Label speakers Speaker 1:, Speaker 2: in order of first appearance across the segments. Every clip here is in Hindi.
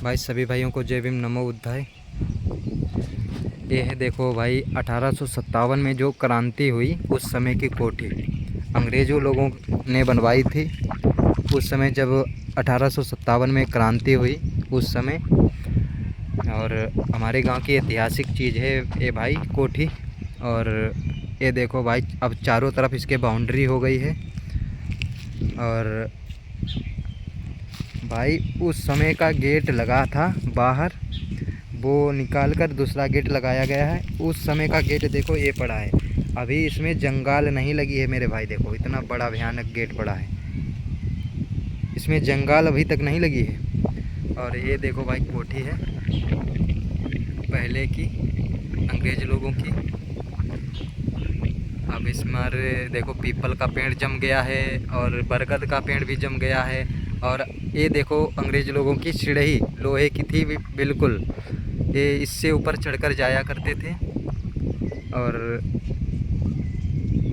Speaker 1: भाई सभी भाइयों को जय भीम, नमो बुद्धाय। ये है देखो भाई 1857 में जो क्रांति हुई उस समय की कोठी अंग्रेज़ों लोगों ने बनवाई थी। उस समय जब 1857 में क्रांति हुई उस समय, और हमारे गांव की ऐतिहासिक चीज़ है ये भाई कोठी। और ये देखो भाई अब चारों तरफ इसके बाउंड्री हो गई है। और भाई उस समय का गेट लगा था बाहर, वो निकाल कर दूसरा गेट लगाया गया है। उस समय का गेट देखो ये पड़ा है, अभी इसमें जंगाल नहीं लगी है मेरे भाई। देखो इतना बड़ा भयानक गेट पड़ा है, इसमें जंगाल अभी तक नहीं लगी है। और ये देखो भाई कोठी है पहले की, अंग्रेज लोगों की। अब इसमें देखो पीपल का पेड़ जम गया है और बरगद का पेड़ भी जम गया है। और ये देखो अंग्रेज लोगों की सीढ़ी लोहे की थी बिल्कुल, ये इससे ऊपर चढ़कर जाया करते थे। और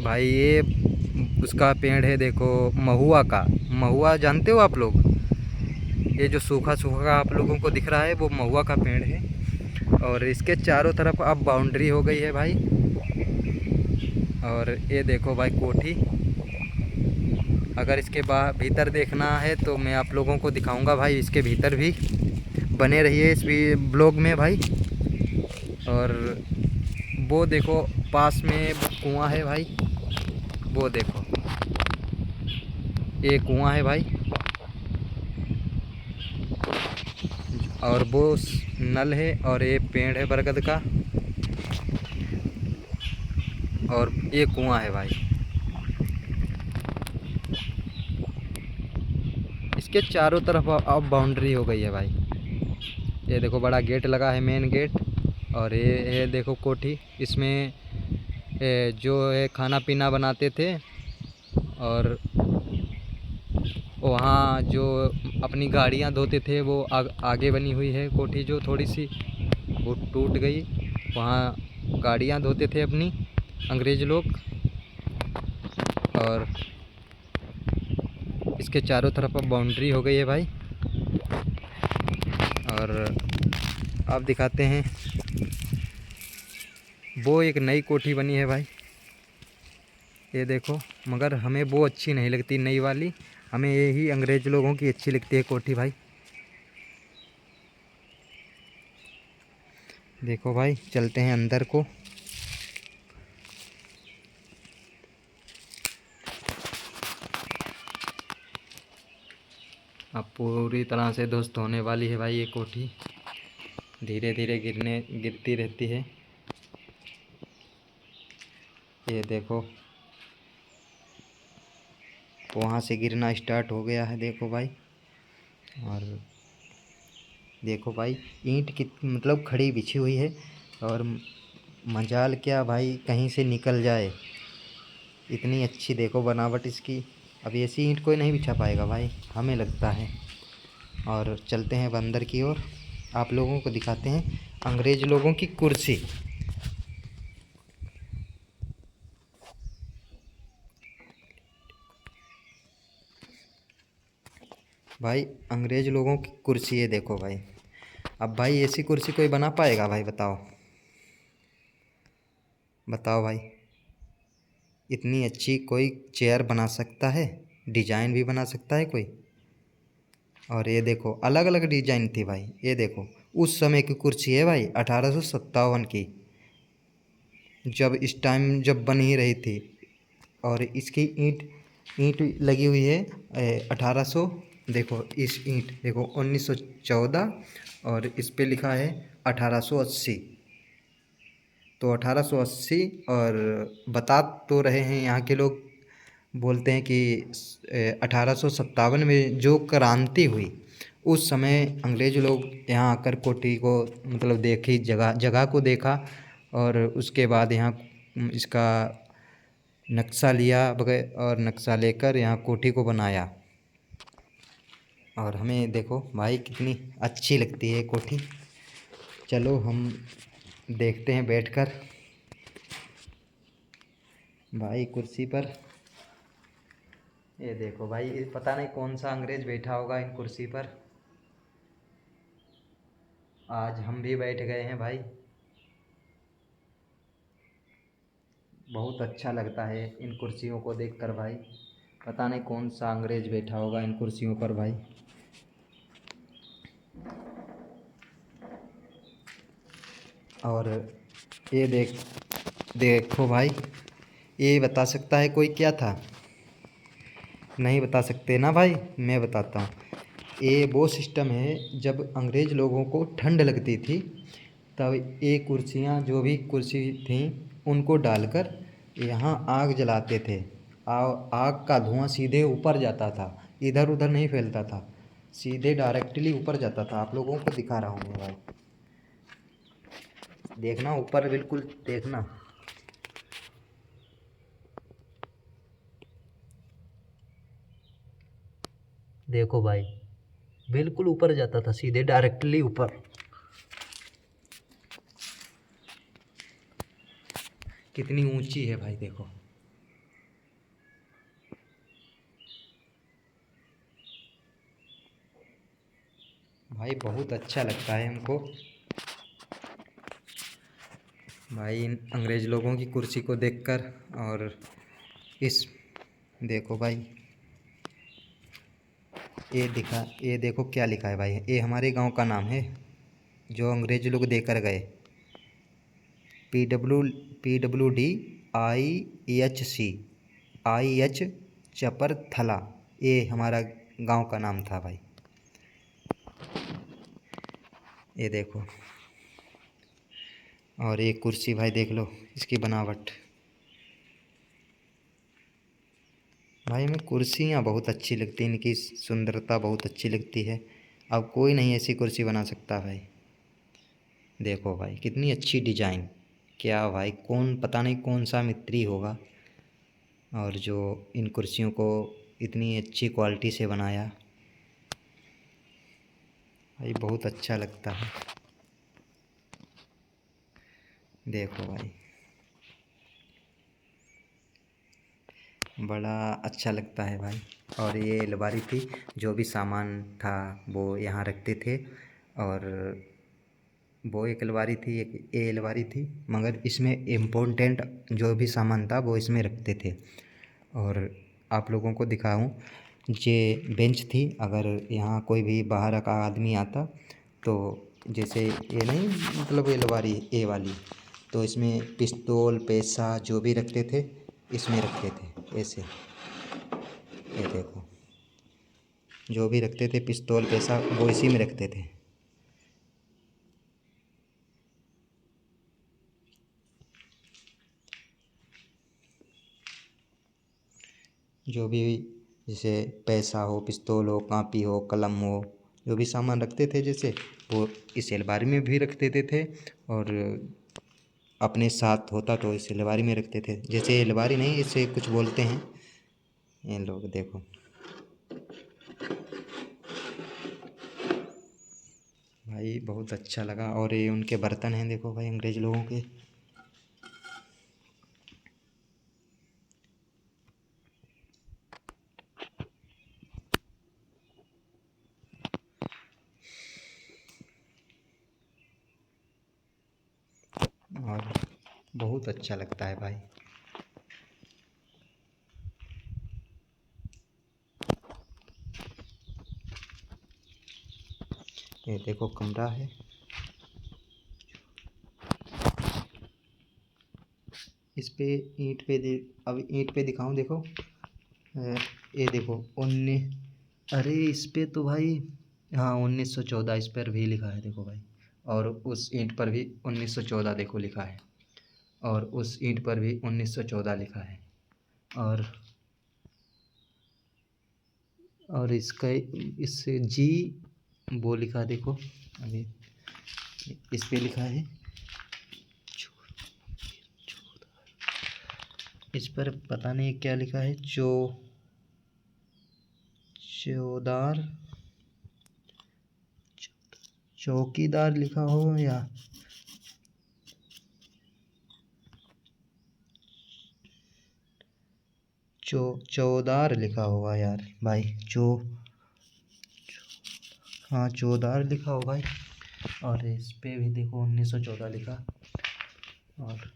Speaker 1: भाई ये उसका पेड़ है देखो, महुआ का। महुआ जानते हो आप लोग? ये जो सूखा सूखा आप लोगों को दिख रहा है वो महुआ का पेड़ है। और इसके चारों तरफ अब बाउंड्री हो गई है भाई। और ये देखो भाई कोठी। अगर इसके भीतर देखना है तो मैं आप लोगों को दिखाऊंगा भाई, इसके भीतर भी। बने रहिए इस ब्लॉग में भाई। और वो देखो पास में वो कुआं है भाई, वो देखो ये कुआं है भाई। और वो नल है और ये पेड़ है बरगद का, और ये कुआं है भाई। इसके चारों तरफ अब बाउंड्री हो गई है भाई। ये देखो बड़ा गेट लगा है, मेन गेट। और ये देखो कोठी, इसमें जो है खाना पीना बनाते थे। और वहाँ जो अपनी गाड़ियाँ धोते थे वो आगे बनी हुई है कोठी, जो थोड़ी सी वो टूट गई। वहाँ गाड़ियाँ धोते थे अपनी अंग्रेज लोग। और इसके चारों तरफ अब बाउंड्री हो गई है भाई। और अब दिखाते हैं, वो एक नई कोठी बनी है भाई, ये देखो। मगर हमें वो अच्छी नहीं लगती नई वाली, हमें यही अंग्रेज लोगों की अच्छी लगती है कोठी भाई। देखो भाई चलते हैं अंदर को। अब पूरी तरह से ध्वस्त होने वाली है भाई ये कोठी, धीरे धीरे गिरती रहती है। ये देखो वहाँ से गिरना स्टार्ट हो गया है, देखो भाई। और देखो भाई ईंट की मतलब खड़ी बिछी हुई है। और मजाल क्या भाई कहीं से निकल जाए, इतनी अच्छी देखो बनावट इसकी। अब ऐसी ईंट कोई नहीं बिछा पाएगा भाई, हमें लगता है। और चलते हैं अंदर की ओर, आप लोगों को दिखाते हैं अंग्रेज लोगों की कुर्सी। भाई अंग्रेज लोगों की कुर्सी है देखो भाई। अब भाई ऐसी कुर्सी कोई बना पाएगा भाई? बताओ बताओ भाई, इतनी अच्छी कोई चेयर बना सकता है? डिजाइन भी बना सकता है कोई? और ये देखो अलग अलग डिजाइन थी भाई, ये देखो उस समय की कुर्सी है भाई 1857 की, जब इस टाइम जब बन ही रही थी। और इसकी ईंट ईंट लगी हुई है 1800। देखो इस ईंट देखो 1914, और इस पे लिखा है 1880। तो 1880। और बता तो रहे हैं यहाँ के लोग, बोलते हैं कि 1857 में जो क्रांति हुई उस समय अंग्रेज लोग यहाँ आकर कोठी को मतलब देखी, जगह जगह को देखा। और उसके बाद यहाँ इसका नक्शा लिया वगैरह, और नक्शा लेकर यहाँ कोठी को बनाया। और हमें देखो भाई कितनी अच्छी लगती है कोठी। चलो हम देखते हैं बैठकर भाई कुर्सी पर। ये देखो भाई, पता नहीं कौन सा अंग्रेज बैठा होगा इन कुर्सी पर। आज हम भी बैठ गए हैं भाई। बहुत अच्छा लगता है इन कुर्सियों को देखकर भाई। पता नहीं कौन सा अंग्रेज बैठा होगा इन कुर्सियों पर भाई। और ये देखो भाई, ये बता सकता है कोई क्या था? नहीं बता सकते ना भाई, मैं बताता हूँ। ये वो सिस्टम है, जब अंग्रेज़ लोगों को ठंड लगती थी तब ये कुर्सियाँ, जो भी कुर्सी थीं, उनको डालकर यहाँ आग जलाते थे। आग का धुआं सीधे ऊपर जाता था, इधर उधर नहीं फैलता था, सीधे डायरेक्टली ऊपर जाता था। आप लोगों को दिखा रहा हूँ मैं भाई, देखना ऊपर, बिल्कुल देखना। देखो भाई, बिल्कुल ऊपर जाता था, सीधे डायरेक्टली ऊपर। कितनी ऊंची है भाई, देखो। भाई बहुत अच्छा लगता है हमको भाई इन अंग्रेज़ लोगों की कुर्सी को देखकर। और इस देखो भाई, ये देखो क्या लिखा है भाई, ये हमारे गांव का नाम है जो अंग्रेज लोग देकर गए। PWD IHC, IH चपरथला, ये हमारा गांव का नाम था भाई। ये देखो, और ये कुर्सी भाई देख लो इसकी बनावट। भाई हमें कुर्सियाँ बहुत अच्छी लगती हैं, इनकी सुंदरता बहुत अच्छी लगती है। अब कोई नहीं ऐसी कुर्सी बना सकता भाई। देखो भाई कितनी अच्छी डिजाइन। क्या भाई, कौन, पता नहीं कौन सा मिस्त्री होगा और जो इन कुर्सियों को इतनी अच्छी क्वालिटी से बनाया। भाई बहुत अच्छा लगता है। देखो भाई, बड़ा अच्छा लगता है भाई। और ये अलमारी थी, जो भी सामान था वो यहाँ रखते थे। और वो एक अलमारी थी, एक ये अलमारी थी, मगर इसमें इम्पोर्टेंट जो भी सामान था वो इसमें रखते थे। और आप लोगों को दिखाऊं, ये बेंच थी, अगर यहाँ कोई भी बाहर का आदमी आता तो जैसे ये नहीं, मतलब ये अलमारी ये वाली, तो इसमें पिस्तौल पैसा जो भी रखते थे इसमें रखते थे ऐसे। ये देखो, जो भी रखते थे पिस्तौल पैसा वो इसी में रखते थे। जो भी, जैसे पैसा हो, पिस्तौल हो, कापी हो, कलम हो, जो भी सामान रखते थे जैसे, वो इस अलमारी में भी रख देते थे। और अपने साथ होता तो इस अलमारी में रखते थे। जैसे अलमारी नहीं, इसे कुछ बोलते हैं ये लोग। देखो भाई बहुत अच्छा लगा। और ये उनके बर्तन हैं, देखो भाई अंग्रेज लोगों के। और बहुत अच्छा लगता है भाई। ये देखो कमरा है। इस पे ईंट पे दे, अब ईंट पे दिखाऊं, देखो। ये देखो 19, अरे इस पे तो भाई, हाँ 1914 इस पर भी लिखा है, देखो भाई। और उस ईंट पर भी 1914 देखो लिखा है। और उस ईंट पर भी 1914 लिखा है। और इसका, इससे जी वो लिखा है, देखो अभी इस पे लिखा है। इस पर पता नहीं क्या लिखा है, चौदार, चौकीदार लिखा हो, या चौदार लिखा होगा यार भाई। हाँ चौदार लिखा होगा भाई। और इस पे भी देखो 1914 लिखा, और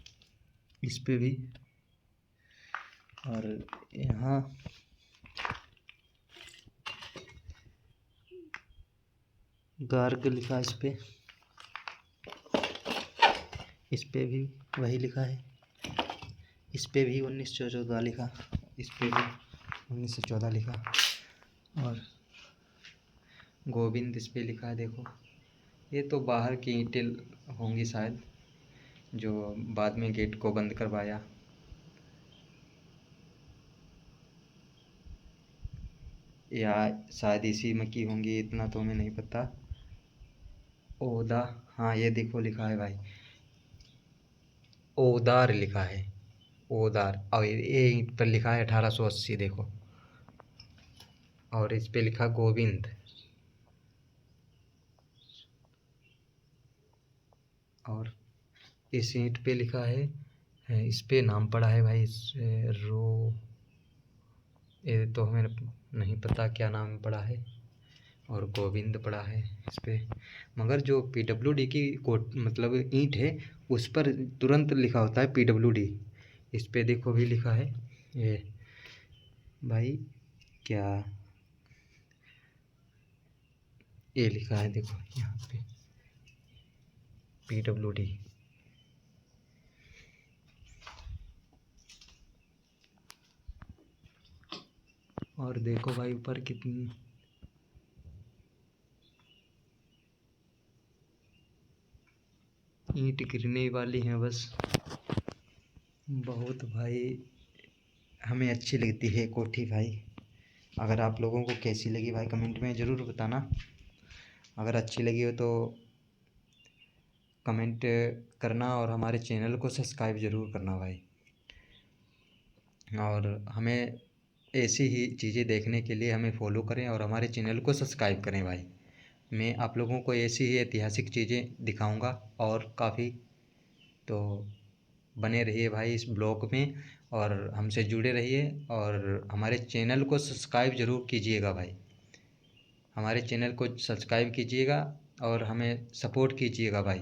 Speaker 1: इस पे भी, और यहाँ गार्ग लिखा, इस पे भी वही लिखा है, इस पे भी 1914 लिखा, इस पे भी 1914 लिखा, और गोविंद इस पे लिखा है। देखो ये तो बाहर की ईंटें होंगी शायद, जो बाद में गेट को बंद करवाया। या शायद इसी में की होंगी, इतना तो हमें नहीं पता। ओदा, हाँ ये देखो लिखा है भाई, ओदार लिखा है, ओदार। और ये ईंट पर लिखा है 1880 देखो, और इस पे लिखा गोविंद, और इस ईंट पे लिखा है, इस पे नाम पड़ा है भाई, इस ये तो हमें नहीं पता क्या नाम पड़ा है, और गोविंद पड़ा है इस पे। मगर जो PWD की कोट मतलब ईंट है, उस पर तुरंत लिखा होता है PWD। इस पे देखो भी लिखा है ये भाई, क्या ये लिखा है देखो यहाँ पे PWD। और देखो भाई ऊपर कितनी ईंट गिरने वाली हैं बस। बहुत भाई हमें अच्छी लगती है कोठी भाई। अगर आप लोगों को कैसी लगी भाई कमेंट में ज़रूर बताना। अगर अच्छी लगी हो तो कमेंट करना, और हमारे चैनल को सब्सक्राइब ज़रूर करना भाई। और हमें ऐसी ही चीज़ें देखने के लिए हमें फॉलो करें, और हमारे चैनल को सब्सक्राइब करें भाई। मैं आप लोगों को ऐसी ही ऐतिहासिक चीज़ें दिखाऊंगा, और काफ़ी, तो बने रहिए भाई इस ब्लॉग में, और हमसे जुड़े रहिए, और हमारे चैनल को सब्सक्राइब ज़रूर कीजिएगा भाई। हमारे चैनल को सब्सक्राइब कीजिएगा और हमें सपोर्ट कीजिएगा भाई,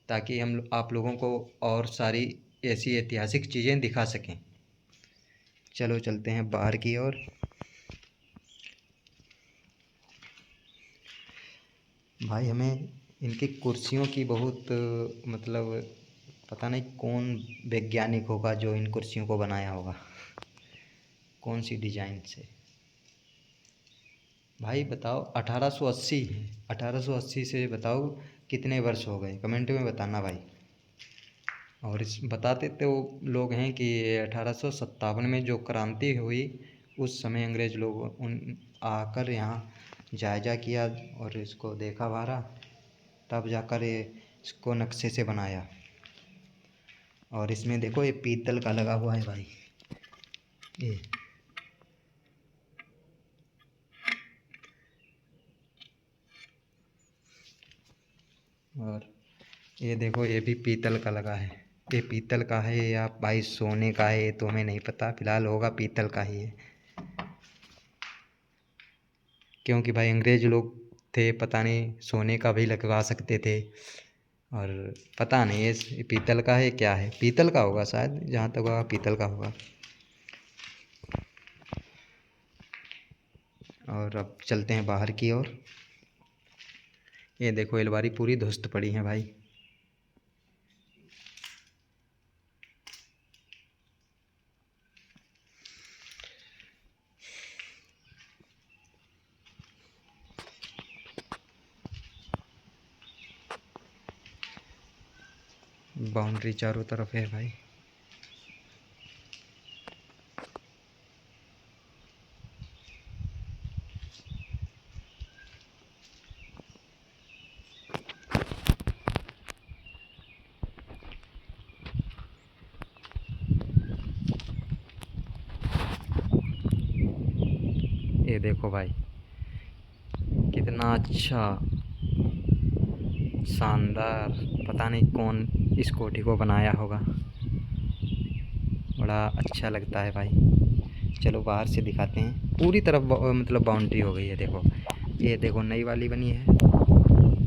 Speaker 1: ताकि हम आप लोगों को और सारी ऐसी ऐतिहासिक चीज़ें दिखा सकें। चलो चलते हैं बाहर की ओर। भाई हमें इनकी कुर्सियों की बहुत मतलब पता नहीं कौन वैज्ञानिक होगा जो इन कुर्सियों को बनाया होगा, कौन सी डिजाइन से। भाई बताओ 1880 है, 1880 से बताओ कितने वर्ष हो गए, कमेंट में बताना भाई। और इस बताते तो लोग हैं कि 1857 में जो क्रांति हुई, उस समय अंग्रेज़ लोग उन आकर यहाँ जायज़ा किया और इसको देखा भारा, तब जाकर ये इसको नक्शे से बनाया। और इसमें देखो ये पीतल का लगा हुआ है भाई, ये और ये देखो ये भी पीतल का लगा है। ये पीतल का है या भाई सोने का है ये तो हमें नहीं पता, फिलहाल होगा पीतल का ही है, क्योंकि भाई अंग्रेज लोग थे, पता नहीं सोने का भी लगवा सकते थे, और पता नहीं ये पीतल का है क्या है, पीतल का होगा शायद, जहाँ तक होगा पीतल का होगा। और अब चलते हैं बाहर की ओर। ये देखो अलमारी पूरी ध्वस्त पड़ी है भाई। बाउंड्री चारों तरफ है भाई। ये देखो भाई कितना अच्छा शानदार, पता नहीं कौन इस कोठी को बनाया होगा, बड़ा अच्छा लगता है भाई। चलो बाहर से दिखाते हैं, पूरी तरफ मतलब बाउंड्री हो गई है। देखो ये देखो नई वाली बनी है,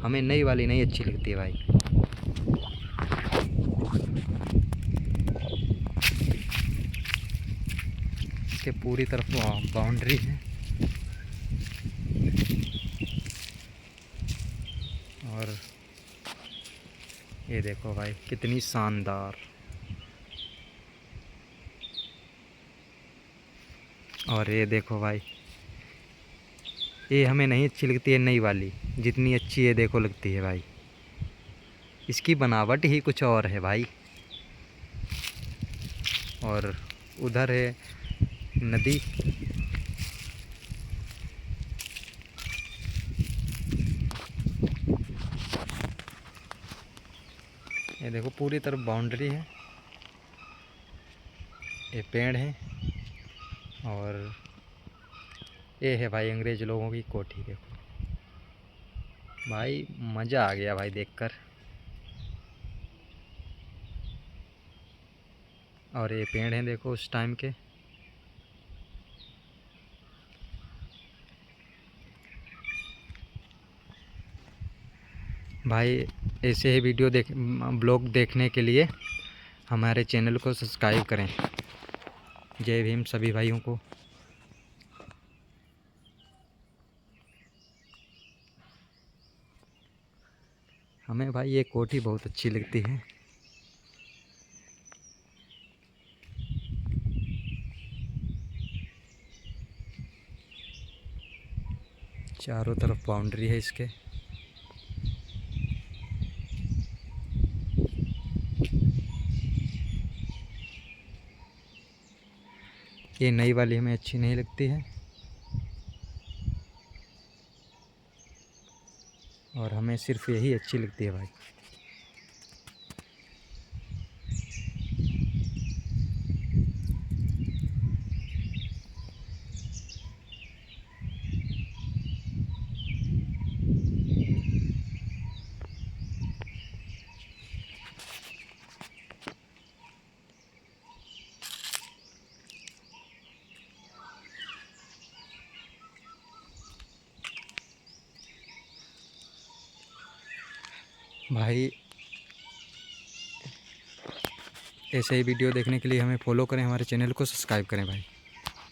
Speaker 1: हमें नई वाली नहीं अच्छी लगती है भाई। इसके पूरी तरफ बाउंड्री है और ये देखो भाई कितनी शानदार। और ये देखो भाई, ये हमें नहीं अच्छी लगती है नई वाली, जितनी अच्छी ये देखो लगती है भाई। इसकी बनावट ही कुछ और है भाई। और उधर है नदी। ये देखो पूरी तरफ बाउंड्री है, ये पेड़ है और ये है भाई अंग्रेज लोगों की कोठी। देखो भाई मज़ा आ गया भाई देखकर। और ये पेड़ हैं देखो उस टाइम के। भाई ऐसे ही वीडियो ब्लॉग देखने के लिए हमारे चैनल को सब्सक्राइब करें। जय भीम सभी भाइयों को। हमें भाई ये कोठी बहुत अच्छी लगती है। चारों तरफ बाउंड्री है इसके। ये नई वाली हमें अच्छी नहीं लगती है और हमें सिर्फ यही अच्छी लगती है भाई। भाई ऐसे ही वीडियो देखने के लिए हमें फॉलो करें, हमारे चैनल को सब्सक्राइब करें भाई।